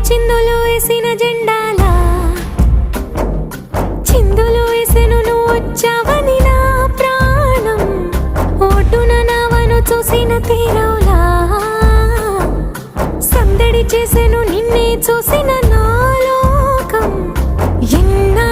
చిందులు వేసిన జెండాలా చిందులు వేసెను నువ్వు వచ్చావని నా ప్రాణం ఓటున నావను చూసిన తీరవులా సందడి చేసెను నిన్నే చూసిన నా లోకం ఎన్నా